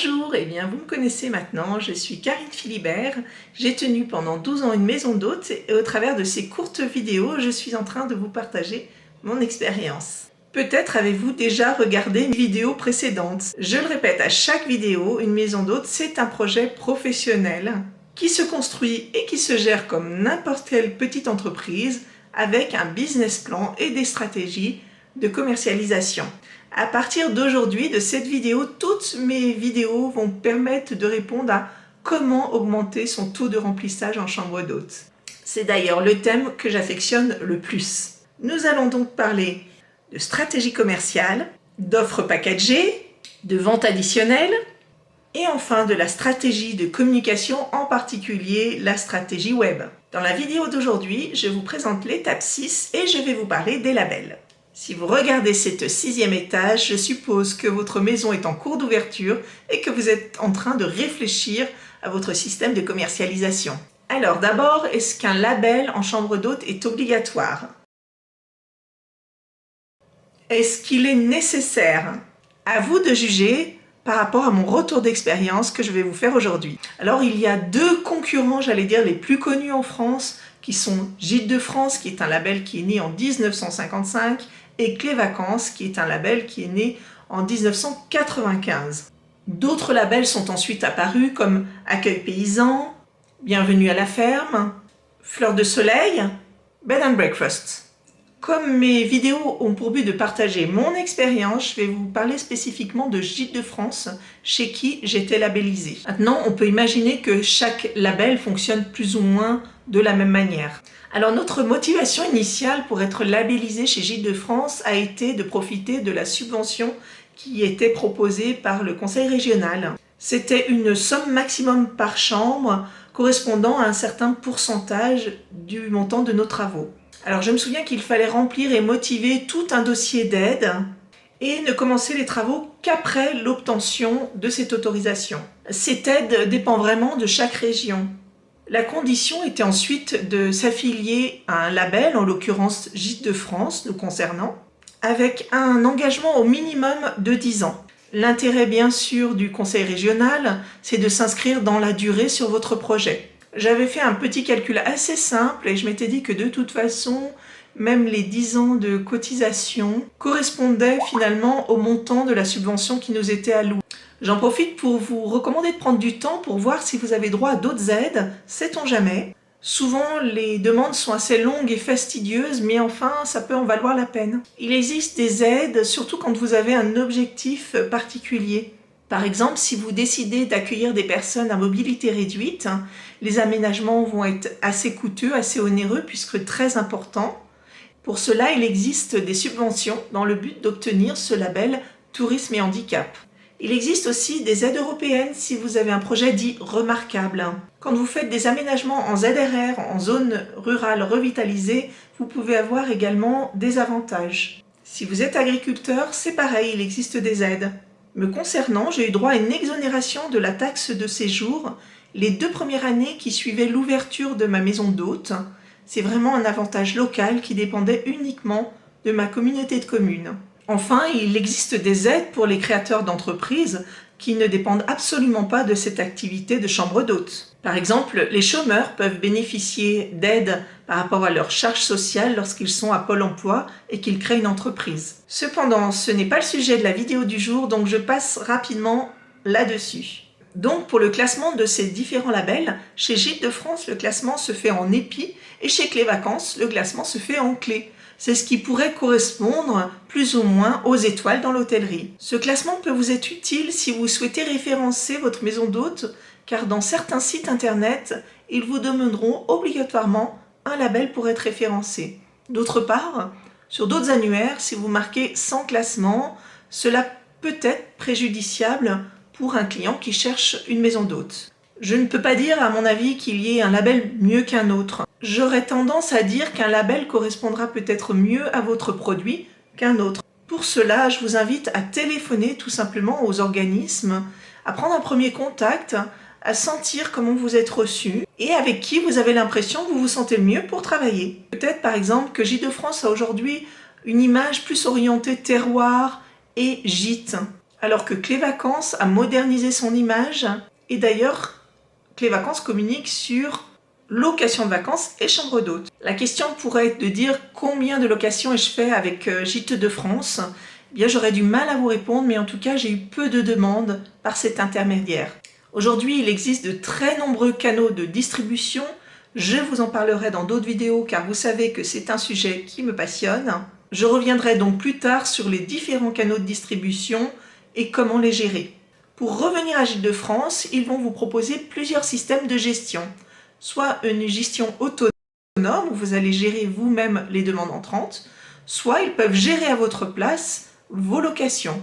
Bonjour, eh bien vous me connaissez maintenant, je suis Karine Philibert. J'ai tenu pendant 12 ans une maison d'hôtes et au travers de ces courtes vidéos, je suis en train de vous partager mon expérience. Peut-être avez-vous déjà regardé une vidéo précédente. Je le répète, à chaque vidéo, une maison d'hôtes, c'est un projet professionnel qui se construit et qui se gère comme n'importe quelle petite entreprise avec un business plan et des stratégies de commercialisation. À partir d'aujourd'hui, de cette vidéo, toutes mes vidéos vont permettre de répondre à comment augmenter son taux de remplissage en chambre d'hôte. C'est d'ailleurs le thème que j'affectionne le plus. Nous allons donc parler de stratégie commerciale, d'offres packagées, de vente additionnelle et enfin de la stratégie de communication, en particulier la stratégie web. Dans la vidéo d'aujourd'hui, je vous présente l'étape 6 et je vais vous parler des labels. Si vous regardez cette 6e étage, je suppose que votre maison est en cours d'ouverture et que vous êtes en train de réfléchir à votre système de commercialisation. Alors d'abord, est-ce qu'un label en chambre d'hôte est obligatoire? Est-ce qu'il est nécessaire? À vous de juger par rapport à mon retour d'expérience que je vais vous faire aujourd'hui. Alors il y a deux concurrents, j'allais dire, les plus connus en France, qui sont Gîtes de France, qui est un label qui est né en 1955, et Clés Vacances, qui est un label qui est né en 1995. D'autres labels sont ensuite apparus comme Accueil Paysan, Bienvenue à la ferme, Fleurs de Soleil, Bed and Breakfast. Comme mes vidéos ont pour but de partager mon expérience, je vais vous parler spécifiquement de Gîtes de France, chez qui j'étais labellisée. Maintenant, on peut imaginer que chaque label fonctionne plus ou moins de la même manière. Alors notre motivation initiale pour être labellisé chez Gîtes de France a été de profiter de la subvention qui était proposée par le conseil régional. C'était une somme maximum par chambre correspondant à un certain pourcentage du montant de nos travaux. Alors je me souviens qu'il fallait remplir et motiver tout un dossier d'aide et ne commencer les travaux qu'après l'obtention de cette autorisation. Cette aide dépend vraiment de chaque région. La condition était ensuite de s'affilier à un label, en l'occurrence Gîtes de France nous concernant, avec un engagement au minimum de 10 ans. L'intérêt bien sûr du conseil régional, c'est de s'inscrire dans la durée sur votre projet. J'avais fait un petit calcul assez simple et je m'étais dit que de toute façon, même les 10 ans de cotisation correspondaient finalement au montant de la subvention qui nous était allouée. J'en profite pour vous recommander de prendre du temps pour voir si vous avez droit à d'autres aides, sait-on jamais. Souvent, les demandes sont assez longues et fastidieuses, mais enfin, ça peut en valoir la peine. Il existe des aides, surtout quand vous avez un objectif particulier. Par exemple, si vous décidez d'accueillir des personnes à mobilité réduite, les aménagements vont être assez coûteux, assez onéreux, puisque très importants. Pour cela, il existe des subventions dans le but d'obtenir ce label Tourisme et Handicap. Il existe aussi des aides européennes si vous avez un projet dit remarquable. Quand vous faites des aménagements en ZRR, en zone rurale revitalisée, vous pouvez avoir également des avantages. Si vous êtes agriculteur, c'est pareil, il existe des aides. Me concernant, j'ai eu droit à une exonération de la taxe de séjour les 2 premières années qui suivaient l'ouverture de ma maison d'hôte. C'est vraiment un avantage local qui dépendait uniquement de ma communauté de communes. Enfin, il existe des aides pour les créateurs d'entreprises qui ne dépendent absolument pas de cette activité de chambre d'hôte. Par exemple, les chômeurs peuvent bénéficier d'aides par rapport à leur charge sociale lorsqu'ils sont à Pôle emploi et qu'ils créent une entreprise. Cependant, ce n'est pas le sujet de la vidéo du jour, donc je passe rapidement là-dessus. Donc, pour le classement de ces différents labels, chez Gîtes de France, le classement se fait en épi et chez Clés Vacances, le classement se fait en clé. C'est ce qui pourrait correspondre plus ou moins aux étoiles dans l'hôtellerie. Ce classement peut vous être utile si vous souhaitez référencer votre maison d'hôte, car dans certains sites internet, ils vous demanderont obligatoirement un label pour être référencé. D'autre part, sur d'autres annuaires, si vous marquez sans classement, cela peut être préjudiciable pour un client qui cherche une maison d'hôte. Je ne peux pas dire, à mon avis, qu'il y ait un label mieux qu'un autre. J'aurais tendance à dire qu'un label correspondra peut-être mieux à votre produit qu'un autre. Pour cela, je vous invite à téléphoner tout simplement aux organismes, à prendre un premier contact, à sentir comment vous êtes reçu et avec qui vous avez l'impression que vous vous sentez le mieux pour travailler. Peut-être par exemple que Gîtes de France a aujourd'hui une image plus orientée terroir et gîte. alors que Clé Vacances a modernisé son image. Et d'ailleurs, Clé Vacances communique sur location de vacances et chambre d'hôte. La question pourrait être de dire combien de locations ai-je fait avec Gîtes de France. Eh bien, j'aurais du mal à vous répondre, mais en tout cas, j'ai eu peu de demandes par cet intermédiaire. Aujourd'hui, il existe de très nombreux canaux de distribution. Je vous en parlerai dans d'autres vidéos car vous savez que c'est un sujet qui me passionne. Je reviendrai donc plus tard sur les différents canaux de distribution et comment les gérer. Pour revenir à Gîtes de France, ils vont vous proposer plusieurs systèmes de gestion. Soit une gestion autonome où vous allez gérer vous-même les demandes entrantes, soit ils peuvent gérer à votre place vos locations.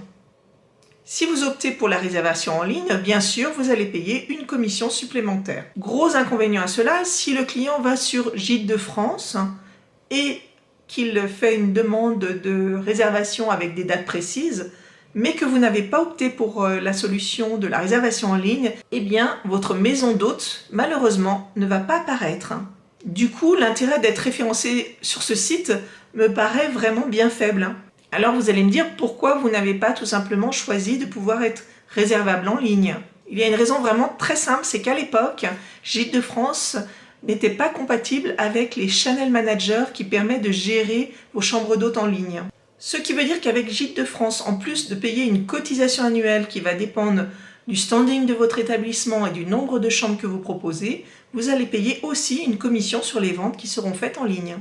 Si vous optez pour la réservation en ligne, bien sûr, vous allez payer une commission supplémentaire. Gros inconvénient à cela, si le client va sur Gîtes de France et qu'il fait une demande de réservation avec des dates précises, mais que vous n'avez pas opté pour la solution de la réservation en ligne, eh bien, votre maison d'hôte, malheureusement, ne va pas apparaître. Du coup, l'intérêt d'être référencé sur ce site me paraît vraiment bien faible. Alors vous allez me dire pourquoi vous n'avez pas tout simplement choisi de pouvoir être réservable en ligne. Il y a une raison vraiment très simple, c'est qu'à l'époque, Gîtes de France n'était pas compatible avec les channel managers qui permettent de gérer vos chambres d'hôtes en ligne. Ce qui veut dire qu'avec Gîtes de France, en plus de payer une cotisation annuelle qui va dépendre du standing de votre établissement et du nombre de chambres que vous proposez, vous allez payer aussi une commission sur les ventes qui seront faites en ligne.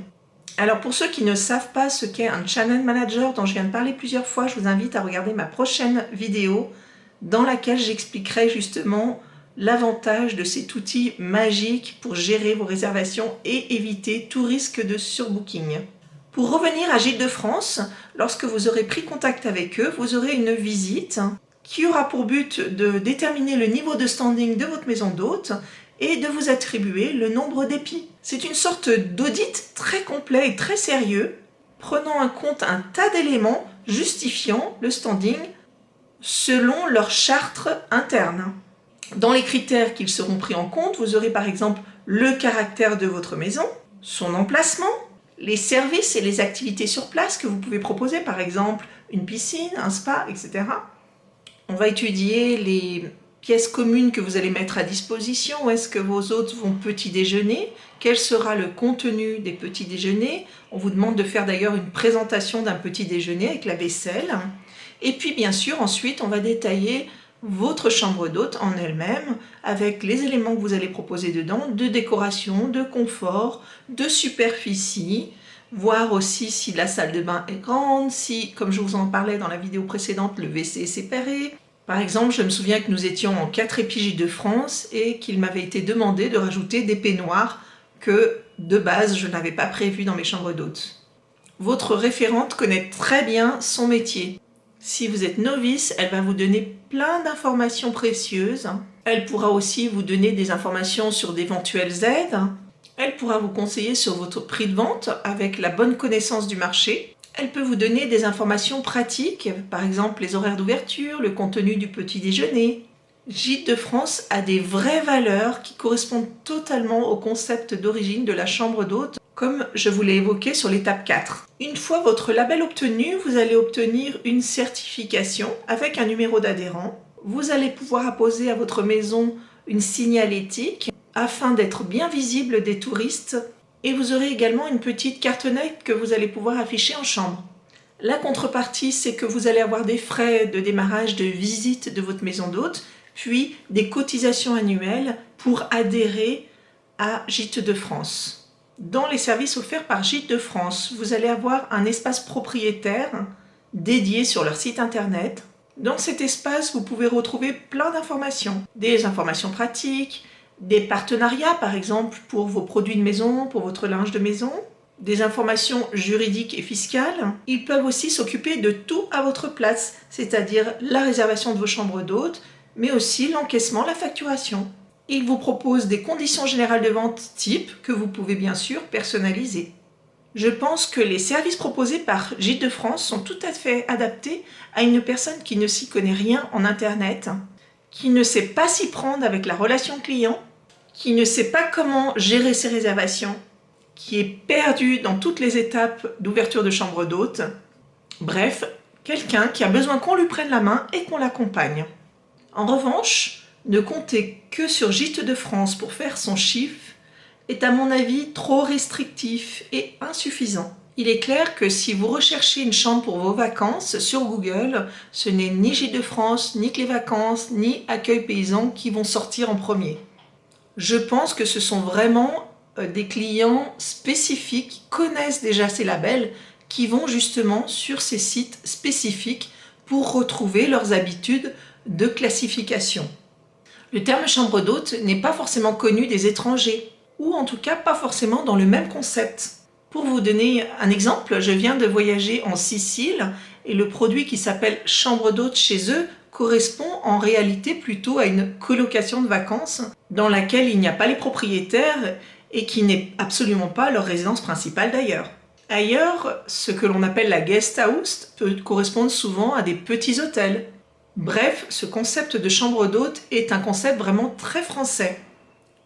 Alors pour ceux qui ne savent pas ce qu'est un Channel Manager dont je viens de parler plusieurs fois, je vous invite à regarder ma prochaine vidéo dans laquelle j'expliquerai justement l'avantage de cet outil magique pour gérer vos réservations et éviter tout risque de surbooking. Pour revenir à Gîtes de France, lorsque vous aurez pris contact avec eux, vous aurez une visite qui aura pour but de déterminer le niveau de standing de votre maison d'hôte et de vous attribuer le nombre d'épis. C'est une sorte d'audit très complet et très sérieux, prenant en compte un tas d'éléments justifiant le standing selon leur charte interne. Dans les critères qu'ils seront pris en compte, vous aurez par exemple le caractère de votre maison, son emplacement, les services et les activités sur place que vous pouvez proposer, par exemple une piscine, un spa, etc. On va étudier les pièces communes que vous allez mettre à disposition, où est-ce que vos hôtes vont petit déjeuner, quel sera le contenu des petits déjeuners. On vous demande de faire d'ailleurs une présentation d'un petit déjeuner avec la vaisselle. Et puis bien sûr, ensuite, on va détailler votre chambre d'hôte en elle-même, avec les éléments que vous allez proposer dedans, de décoration, de confort, de superficie, voir aussi si la salle de bain est grande, si, comme je vous en parlais dans la vidéo précédente, le WC est séparé. Par exemple, je me souviens que nous étions en 4 épis de France et qu'il m'avait été demandé de rajouter des peignoirs que, de base, je n'avais pas prévu dans mes chambres d'hôtes. Votre référente connaît très bien son métier. Si vous êtes novice, elle va vous donner plein d'informations précieuses. Elle pourra aussi vous donner des informations sur d'éventuelles aides. Elle pourra vous conseiller sur votre prix de vente avec la bonne connaissance du marché. Elle peut vous donner des informations pratiques, par exemple les horaires d'ouverture, le contenu du petit déjeuner. Gîtes de France a des vraies valeurs qui correspondent totalement au concept d'origine de la chambre d'hôte, comme je vous l'ai évoqué sur l'étape 4. Une fois votre label obtenu, vous allez obtenir une certification avec un numéro d'adhérent. Vous allez pouvoir apposer à votre maison une signalétique afin d'être bien visible des touristes. Et vous aurez également une petite cartonnette que vous allez pouvoir afficher en chambre. La contrepartie, c'est que vous allez avoir des frais de démarrage de visite de votre maison d'hôte, puis des cotisations annuelles pour adhérer à Gîtes de France. Dans les services offerts par Gîtes de France, vous allez avoir un espace propriétaire dédié sur leur site internet. Dans cet espace, vous pouvez retrouver plein d'informations, des informations pratiques, des partenariats par exemple pour vos produits de maison, pour votre linge de maison, des informations juridiques et fiscales. Ils peuvent aussi s'occuper de tout à votre place, c'est-à-dire la réservation de vos chambres d'hôtes, mais aussi l'encaissement, la facturation. Ils vous proposent des conditions générales de vente type que vous pouvez bien sûr personnaliser. Je pense que les services proposés par Gîtes de France sont tout à fait adaptés à une personne qui ne s'y connaît rien en Internet, qui ne sait pas s'y prendre avec la relation client, qui ne sait pas comment gérer ses réservations, qui est perdu dans toutes les étapes d'ouverture de chambre d'hôte. Bref, quelqu'un qui a besoin qu'on lui prenne la main et qu'on l'accompagne. En revanche, ne compter que sur Gîtes de France pour faire son chiffre est à mon avis trop restrictif et insuffisant. Il est clair que si vous recherchez une chambre pour vos vacances sur Google, ce n'est ni Gîtes de France, ni Clés Vacances, ni Accueil Paysan qui vont sortir en premier. Je pense que ce sont vraiment des clients spécifiques qui connaissent déjà ces labels qui vont justement sur ces sites spécifiques pour retrouver leurs habitudes de classification. Le terme chambre d'hôte n'est pas forcément connu des étrangers, ou en tout cas pas forcément dans le même concept. Pour vous donner un exemple, je viens de voyager en Sicile et le produit qui s'appelle chambre d'hôte chez eux correspond en réalité plutôt à une colocation de vacances dans laquelle il n'y a pas les propriétaires et qui n'est absolument pas leur résidence principale d'ailleurs. Ailleurs, ce que l'on appelle la guest house peut correspondre souvent à des petits hôtels. Bref, ce concept de chambre d'hôte est un concept vraiment très français.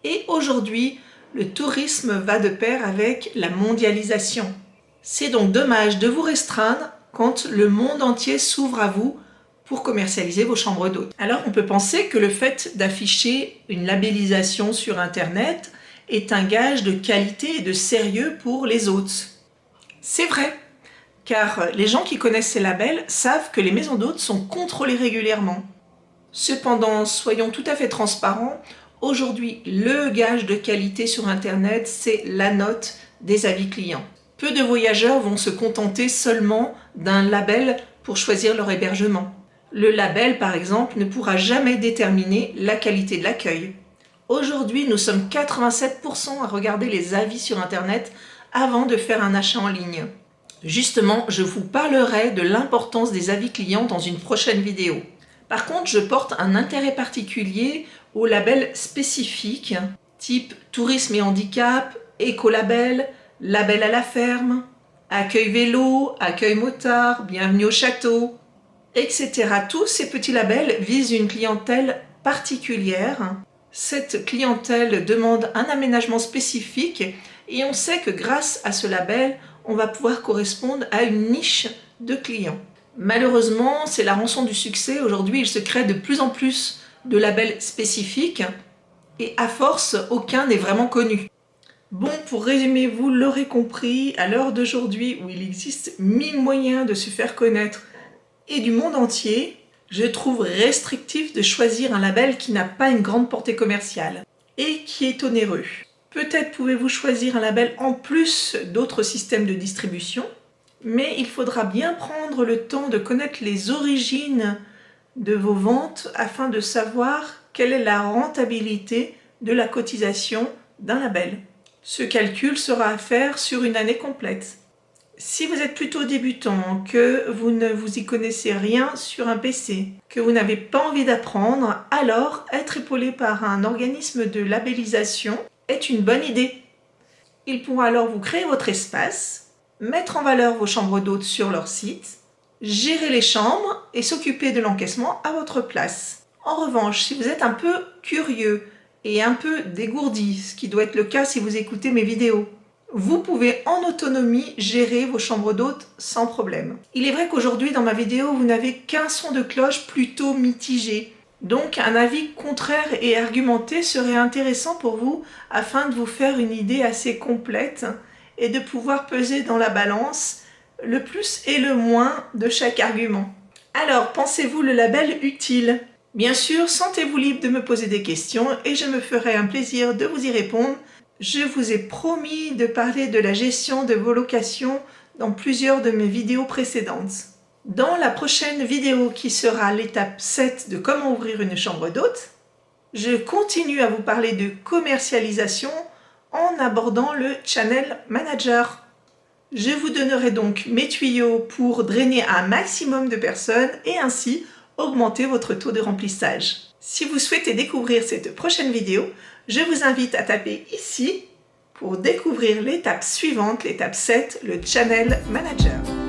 Et aujourd'hui, le tourisme va de pair avec la mondialisation. C'est donc dommage de vous restreindre quand le monde entier s'ouvre à vous pour commercialiser vos chambres d'hôtes. Alors on peut penser que le fait d'afficher une labellisation sur Internet est un gage de qualité et de sérieux pour les hôtes. C'est vrai, car les gens qui connaissent ces labels savent que les maisons d'hôtes sont contrôlées régulièrement. Cependant, soyons tout à fait transparents, aujourd'hui, le gage de qualité sur Internet, c'est la note des avis clients. Peu de voyageurs vont se contenter seulement d'un label pour choisir leur hébergement. Le label, par exemple, ne pourra jamais déterminer la qualité de l'accueil. Aujourd'hui, nous sommes 87% à regarder les avis sur Internet avant de faire un achat en ligne. Justement, je vous parlerai de l'importance des avis clients dans une prochaine vidéo. Par contre, je porte un intérêt particulier aux labels spécifiques, type tourisme et handicap, écolabel, label à la ferme, accueil vélo, accueil motard, bienvenue au château, etc. Tous ces petits labels visent une clientèle particulière. Cette clientèle demande un aménagement spécifique et on sait que grâce à ce label, on va pouvoir correspondre à une niche de clients. Malheureusement, c'est la rançon du succès. Aujourd'hui, il se crée de plus en plus de labels spécifiques et à force, aucun n'est vraiment connu. Bon, pour résumer, vous l'aurez compris, à l'heure d'aujourd'hui où il existe 1000 moyens de se faire connaître et du monde entier, je trouve restrictif de choisir un label qui n'a pas une grande portée commerciale et qui est onéreux. Peut-être pouvez-vous choisir un label en plus d'autres systèmes de distribution, mais il faudra bien prendre le temps de connaître les origines de vos ventes afin de savoir quelle est la rentabilité de la cotisation d'un label. Ce calcul sera à faire sur une année complète. Si vous êtes plutôt débutant, que vous ne vous y connaissez rien sur un PC, que vous n'avez pas envie d'apprendre, alors être épaulé par un organisme de labellisation est une bonne idée. Ils pourront alors vous créer votre espace, mettre en valeur vos chambres d'hôtes sur leur site, gérer les chambres et s'occuper de l'encaissement à votre place. En revanche, si vous êtes un peu curieux et un peu dégourdi, ce qui doit être le cas si vous écoutez mes vidéos, vous pouvez en autonomie gérer vos chambres d'hôtes sans problème. Il est vrai qu'aujourd'hui dans ma vidéo, vous n'avez qu'un son de cloche plutôt mitigé. Donc un avis contraire et argumenté serait intéressant pour vous afin de vous faire une idée assez complète et de pouvoir peser dans la balance le plus et le moins de chaque argument. Alors, pensez-vous le label utile ? Bien sûr, sentez-vous libre de me poser des questions et je me ferai un plaisir de vous y répondre. Je vous ai promis de parler de la gestion de vos locations dans plusieurs de mes vidéos précédentes. Dans la prochaine vidéo qui sera l'étape 7 de comment ouvrir une chambre d'hôte, je continue à vous parler de commercialisation en abordant le Channel Manager. Je vous donnerai donc mes tuyaux pour drainer un maximum de personnes et ainsi augmenter votre taux de remplissage. Si vous souhaitez découvrir cette prochaine vidéo, je vous invite à taper ici pour découvrir l'étape suivante, l'étape 7, le Channel Manager.